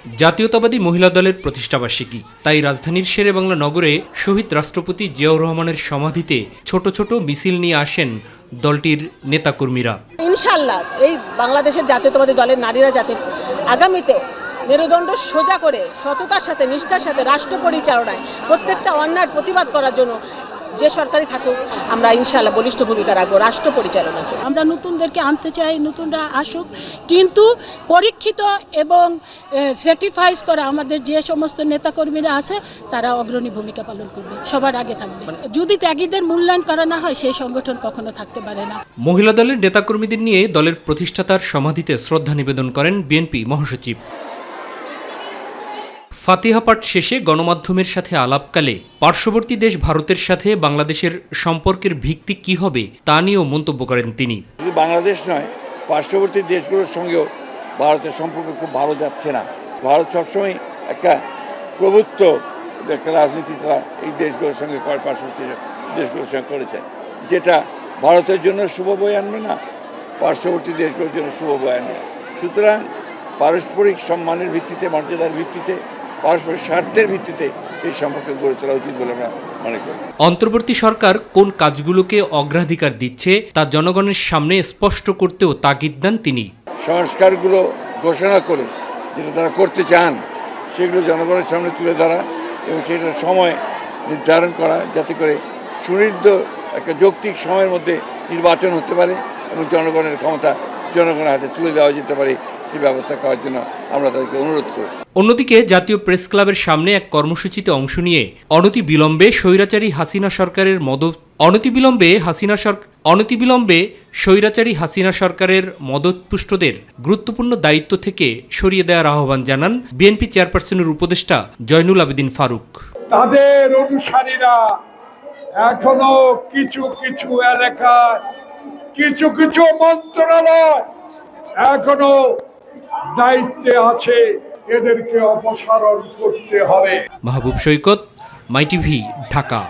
জাতীয়তাবাদী মহিলা দলের প্রতিষ্ঠাবার্ষিকী, তাই রাজধানীর শেরেবাংলা নগরে শহীদ রাষ্ট্রপতি জিয়াউর রহমানের সমাধিতে ছোট ছোট মিছিল নিয়ে আসেন দলটির নেতাকর্মীরা। ইনশাআল্লাহ এই বাংলাদেশের জাতীয়তাবাদী দলের নারীরা যাতে আগামীতে মেরুদণ্ড সোজা করে সততার সাথে নিষ্ঠার সাথে রাষ্ট্র পরিচালনায় প্রত্যেকটা অন্যায়ের প্রতিবাদ করার জন্য যে সরকারি থাকুক, আমরা ইনশাআল্লাহ বলিষ্ঠ ভূমিকা রাখবো রাষ্ট্র পরিচালনার জন্য। আমরা নতুনদেরকে আনতে চাই, নতুনরা আসুক, কিন্তু পরীক্ষিত এবং স্যাক্রিফাইস করা আমাদের যে সমস্ত নেতাকর্মীরা আছে তারা অগ্রণী ভূমিকা পালন করবে, সবার আগে থাকবে। যদি ত্যাগীদের মূল্যায়ন করা না হয় সেই সংগঠন কখনো থাকতে পারে না। মহিলা দলের নেতাকর্মীদের নিয়ে দলের প্রতিষ্ঠাতার সমাধিতে শ্রদ্ধা নিবেদন করেন বিএনপি মহাসচিব। ফাতিহা পাঠ শেষে গণমাধ্যমের সাথে আলাপকালে পার্শ্ববর্তী দেশ ভারতের সাথে বাংলাদেশের সম্পর্কের ভিত্তি কি হবে তা নিয়েও মন্তব্য করেন তিনি। শুধু বাংলাদেশ নয়, পার্শ্ববর্তী দেশগুলোর সঙ্গেও ভারতের সম্পর্ক খুব ভালো যাচ্ছে না। ভারত সবসময় একটা প্রভুত্ব একটা রাজনীতি তারা এই দেশগুলোর সঙ্গে করে, পার্শ্ববর্তী দেশগুলোর সঙ্গে করেছে, যেটা ভারতের জন্য শুভ বয়ে আনবে না, পার্শ্ববর্তী দেশগুলোর জন্য শুভ বয়ে আনবে না। সুতরাং পারস্পরিক সম্মানের ভিত্তিতে, মর্যাদার ভিত্তিতে, পারস্পরিক স্বার্থের ভিত্তিতে সেই সম্পর্ক গড়ে তোলা উচিত বলে আমরা মনে করি। অন্তর্বর্তী সরকার কোন কাজগুলোকে অগ্রাধিকার দিচ্ছে তা জনগণের সামনে স্পষ্ট করতেও তাগিদ দেন তিনি। সংস্কারগুলো ঘোষণা করে যেটা তারা করতে চান সেগুলো জনগণের সামনে তুলে ধরা এবং সেটার সময় নির্ধারণ করা, যাতে করে সুনির্দিষ্ট একটা যৌক্তিক সময়ের মধ্যে নির্বাচন হতে পারে এবং জনগণের ক্ষমতা জনগণের হাতে তুলে দেওয়া যেতে পারে, সেই ব্যবস্থা করার জন্য আমরা তাদেরকে অনুরোধ করেছি। অন্যদিকে জাতীয় প্রেস ক্লাবের সামনে এক কর্মসূচিতে অংশ নিয়ে অনতিবিলম্বে স্বৈরাচারী হাসিনা সরকারের মদতপুষ্টদের গুরুত্বপূর্ণ দায়িত্ব থেকে সরিয়ে দেওয়ার আহ্বান জানান বিএনপি চেয়ারপারসনের উপদেষ্টা জয়নুল আবেদিন ফারুক। তাদের অনুসারীরা এখনো কিছু কিছু এলাকায়, কিছু কিছু মন্ত্রণালয় এখনো দায়িত্বে আছে, এদেরকে অপসারণ করতে হবে। মাহবুব সৈকত, মাই টিভি, ঢাকা।